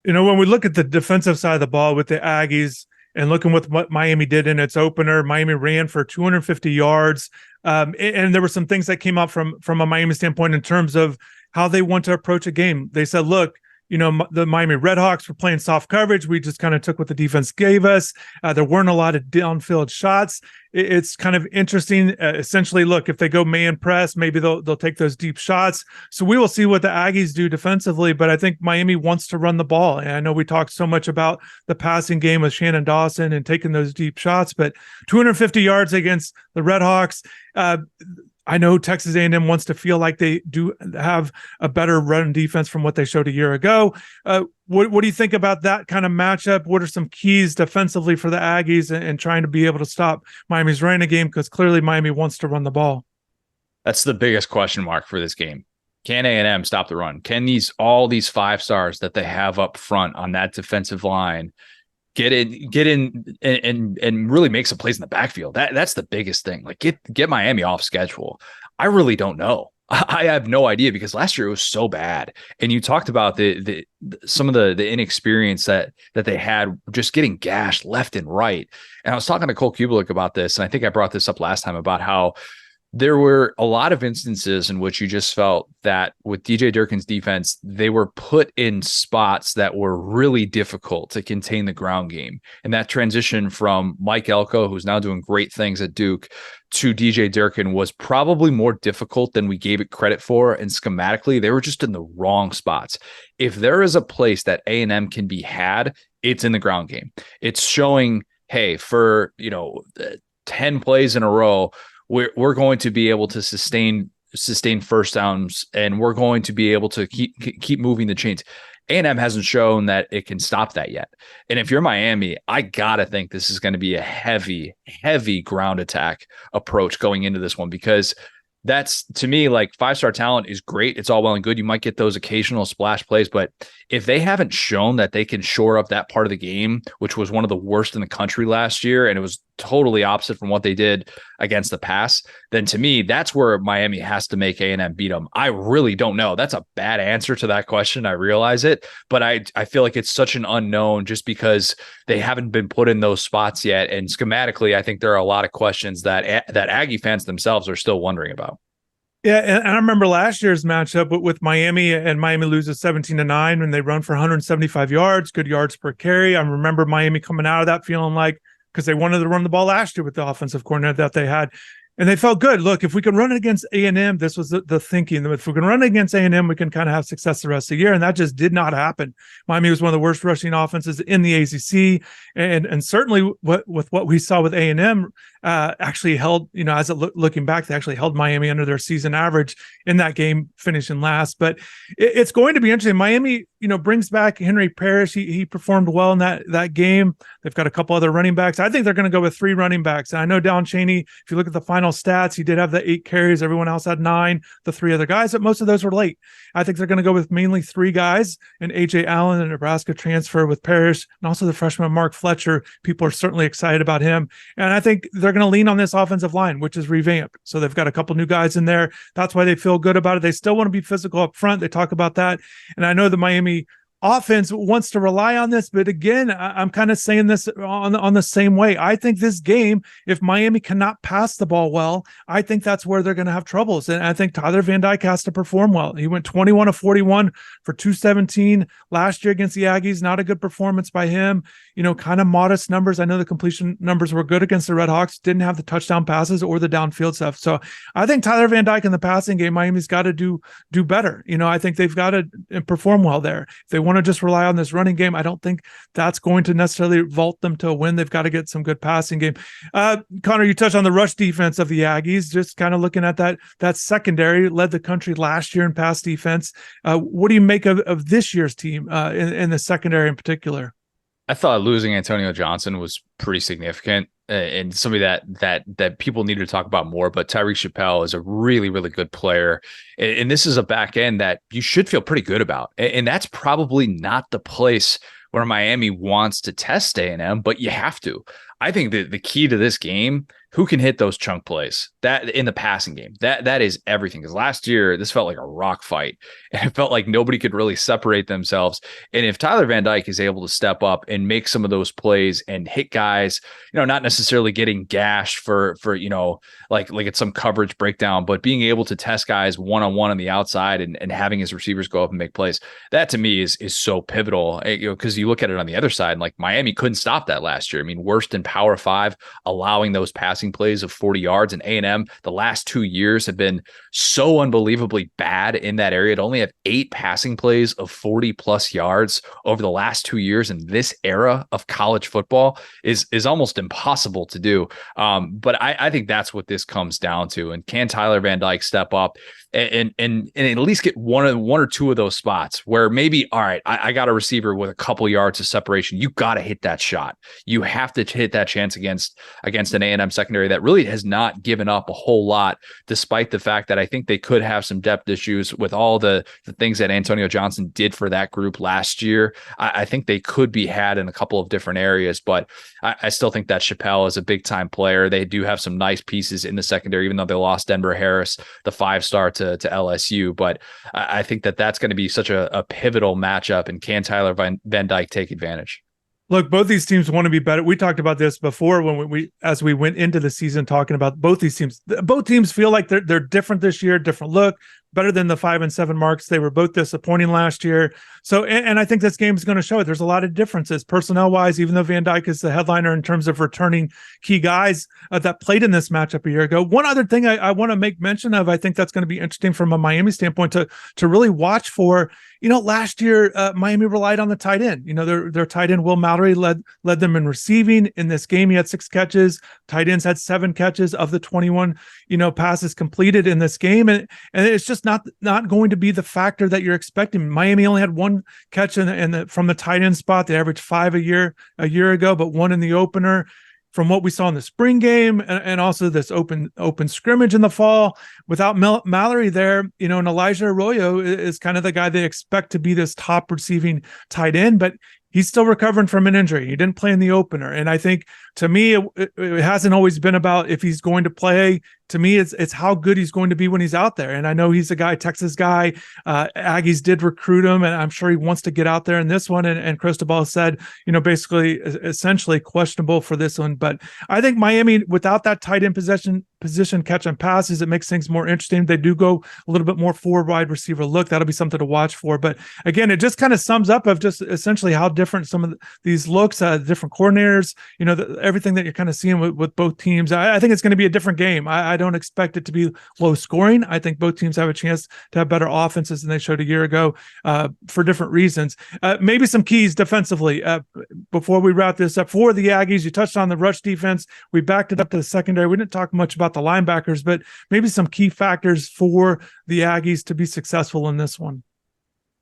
When we look at the defensive side of the ball with the Aggies and looking with what Miami did in its opener, Miami ran for 250 yards. And there were some things that came out from a Miami standpoint in terms of how they want to approach a game. They said, look, the Miami Redhawks were playing soft coverage. We just kind of took what the defense gave us. There weren't a lot of downfield shots. It's kind of interesting. Essentially, look, if they go man press, maybe they'll take those deep shots. So we will see what the Aggies do defensively. But I think Miami wants to run the ball. And I know we talked so much about the passing game with Shannon Dawson and taking those deep shots, but 250 yards against the Redhawks. I know Texas A&M wants to feel like they do have a better run defense from what they showed a year ago. What do you think about that kind of matchup? What are some keys defensively for the Aggies and trying to be able to stop Miami's running game? Because clearly Miami wants to run the ball. That's the biggest question mark for this game. Can A&M stop the run? Can all these 5 stars that they have up front on that defensive line get in and really make some plays in the backfield? That's the biggest thing. Like get Miami off schedule. I really don't know. I have no idea because last year it was so bad. And you talked about the some of the inexperience that they had just getting gashed left and right. And I was talking to Cole Kubelik about this, and I think I brought this up last time about how there were a lot of instances in which you just felt that with DJ Durkin's defense, they were put in spots that were really difficult to contain the ground game. And that transition from Mike Elko, who's now doing great things at Duke, to DJ Durkin was probably more difficult than we gave it credit for. And schematically, they were just in the wrong spots. If there is a place that A&M can be had, it's in the ground game. It's showing, hey, for 10 plays in a row, we're going to be able to sustain first downs, and we're going to be able to keep moving the chains. A&M hasn't shown that it can stop that yet. And if you're Miami, I gotta think this is going to be a heavy ground attack approach going into this one, because that's, to me, like 5-star talent is great. It's all well and good. You might get those occasional splash plays, but if they haven't shown that they can shore up that part of the game, which was one of the worst in the country last year, and it was totally opposite from what they did against the pass, then to me, that's where Miami has to make A&M beat them. I really don't know. That's a bad answer to that question. I realize it, but I feel like it's such an unknown just because they haven't been put in those spots yet. And schematically, I think there are a lot of questions that Aggie fans themselves are still wondering about. Yeah, and I remember last year's matchup with Miami, and Miami loses 17-9 when they run for 175 yards, good yards per carry. I remember Miami coming out of that feeling like, because they wanted to run the ball last year with the offensive coordinator that they had, and they felt good. Look, if we can run it against A&M, this was the thinking. If we can run it against A&M, we can kind of have success the rest of the year, and that just did not happen. Miami was one of the worst rushing offenses in the ACC, and certainly with what we saw with A&M, actually held, looking back, they actually held Miami under their season average in that game, finishing last. But it's going to be interesting. Miami, brings back Henry Parrish. He performed well in that game. They've got a couple other running backs. I think they're going to go with 3 running backs. And I know Don Chaney, if you look at the final stats, he did have the 8 carries. Everyone else had 9, the 3 other guys, but most of those were late. I think they're going to go with mainly 3 guys, and A.J. Allen, a Nebraska transfer, with Parrish, and also the freshman Mark Fletcher. People are certainly excited about him. And I think they're going to lean on this offensive line, which is revamped. So they've got a couple new guys in there. That's why they feel good about it. They still want to be physical up front. They talk about that. And I know the Miami offense wants to rely on this, but again, I'm kind of saying this on the same way. I think this game, if Miami cannot pass the ball well, I think that's where they're going to have troubles. And I think Tyler Van Dyke has to perform well. He went 21 of 41 for 217 last year against the Aggies. Not a good performance by him. Kind of modest numbers. I know the completion numbers were good against the Redhawks. Didn't have the touchdown passes or the downfield stuff. So I think Tyler Van Dyke in the passing game, Miami's got to do better. I think they've got to perform well there. If they want to just rely on this running game, I don't think that's going to necessarily vault them to a win. They've got to get some good passing game. Connor, you touched on the rush defense of the Aggies, just kind of looking at that secondary, led the country last year in pass defense. What do you make of this year's team in the secondary in particular? I thought losing Antonio Johnson was pretty significant and somebody that people need to talk about more. But Tyreek Chappelle is a really, really good player. And this is a back end that you should feel pretty good about. And that's probably not the place where Miami wants to test A&M, but you have to. I think that the key to this game, who can hit those chunk plays that in the passing game. That is everything. Because last year, this felt like a rock fight, and it felt like nobody could really separate themselves. And if Tyler Van Dyke is able to step up and make some of those plays and hit guys, not necessarily getting gashed for like it's some coverage breakdown, but being able to test guys one-on-one on the outside and having his receivers go up and make plays, that to me is so pivotal. Because you look at it on the other side, and like Miami couldn't stop that last year. I mean, worst in Power 5, allowing those passing plays of 40 yards, and A&M the last 2 years have been so unbelievably bad in that area. It only have 8 passing plays of 40 plus yards over the last 2 years, and this era of college football is almost impossible to do. But I think that's what this comes down to. And can Tyler Van Dyke step up and at least get one or two of those spots where maybe, all right, I got a receiver with a couple yards of separation. You got to hit that shot. You have to hit that chance against an A&M secondary that really has not given up a whole lot, despite the fact that I think they could have some depth issues with all the things that Antonio Johnson did for that group last year. I think they could be had in a couple of different areas, but I still think that Chappelle is a big time player. They do have some nice pieces in the secondary, even though they lost Denver Harris, the 5-star to LSU. But I think that's going to be such a pivotal matchup. And can Tyler Van Dyke take advantage? Look, both these teams want to be better. We talked about this before when as we went into the season talking about both these teams. Both teams feel like they're different this year, different look, better than the 5-7 marks. They were both disappointing last year. So, and I think this game is going to show it. There's a lot of differences personnel wise, even though Van Dyke is the headliner in terms of returning key guys that played in this matchup a year ago. One other thing I want to make mention of, I think that's going to be interesting from a Miami standpoint to really watch for. Last year, Miami relied on the tight end. Their tight end, Will Mallory, led them in receiving. In this game, he had 6 catches. Tight ends had 7 catches of the 21, passes completed in this game. And it's just not going to be the factor that you're expecting. Miami only had 1 catch from the tight end spot. They averaged 5 a year ago, but 1 in the opener. From what we saw in the spring game and also this open scrimmage in the fall, without Mallory there, and Elijah Arroyo is kind of the guy they expect to be this top receiving tight end, but he's still recovering from an injury. He didn't play in the opener. And I think, to me, it hasn't always been about if he's going to play. To me, it's how good he's going to be when he's out there. And I know he's a Texas guy. Aggies did recruit him, and I'm sure he wants to get out there in this one. And Cristobal said, basically, essentially questionable for this one. But I think Miami, without that tight end position catch and passes, it makes things more interesting. They do go a little bit more forward wide receiver look. That'll be something to watch for. But again, it just kind of sums up of just essentially how different some of these looks, different coordinators, everything that you're kind of seeing with both teams. I think it's going to be a different game. I don't expect it to be low scoring. I think both teams have a chance to have better offenses than they showed a year ago for different reasons. Maybe some keys defensively before we wrap this up for the Aggies. You touched on the rush defense. We backed it up to the secondary. We didn't talk much about the linebackers, but maybe some key factors for the Aggies to be successful in this one.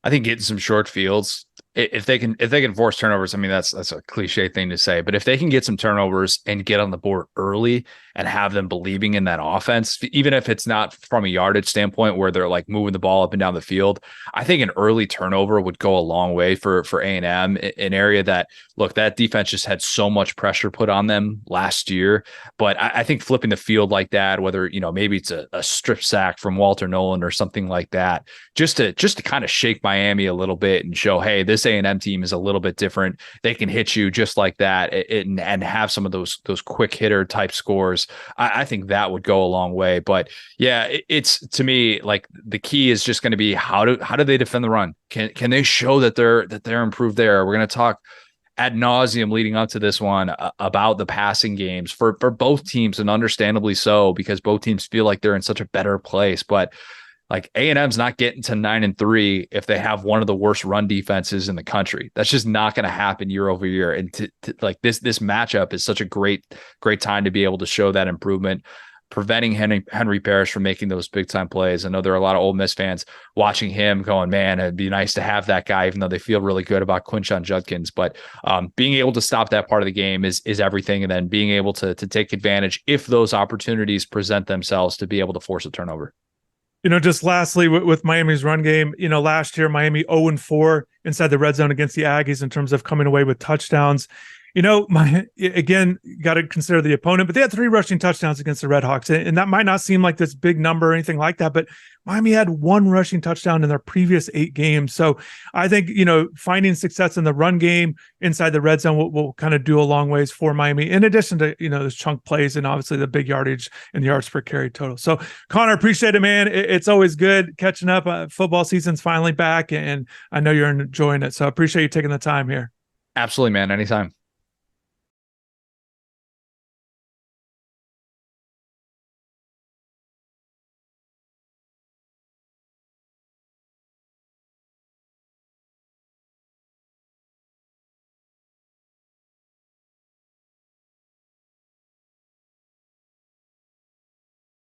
I think getting some short fields, if they can force turnovers, I mean, that's a cliche thing to say, but if they can get some turnovers and get on the board early and have them believing in that offense, even if it's not from a yardage standpoint where they're like moving the ball up and down the field, I think an early turnover would go a long way for A&M, an area that, look, that defense just had so much pressure put on them last year. But I think flipping the field like that, whether, maybe it's a strip sack from Walter Nolan or something like that, just to kind of shake Miami a little bit and show, hey, this A&M team is a little bit different. They can hit you just like that and have some of those quick hitter type scores. I think that would go a long way. But yeah, it's, to me, like, the key is just going to be how do they defend the run? Can they show that they're improved there? We're going to talk ad nauseum leading up to this one about the passing games for both teams, and understandably so, because both teams feel like they're in such a better place. But like, A&M's not getting to 9-3 if they have one of the worst run defenses in the country. That's just not going to happen year over year. And to like this matchup is such a great time to be able to show that improvement, preventing Henry Parrish from making those big time plays. I know there are a lot of Ole Miss fans watching him going, man, it'd be nice to have that guy, even though they feel really good about Quinshon Judkins. But being able to stop that part of the game is everything. And then being able to take advantage if those opportunities present themselves to be able to force a turnover. Just lastly with Miami's run game, last year, Miami 0-4 inside the red zone against the Aggies in terms of coming away with touchdowns. Again, got to consider the opponent, but they had 3 rushing touchdowns against the Red Hawks. And that might not seem like this big number or anything like that, but Miami had 1 rushing touchdown in their previous 8 games. So I think, finding success in the run game inside the red zone will kind of do a long ways for Miami, in addition to, those chunk plays and obviously the big yardage and yards per carry total. So Connor, appreciate it, man. It's always good catching up. Football season's finally back, and I know you're enjoying it. So I appreciate you taking the time here. Absolutely, man. Anytime.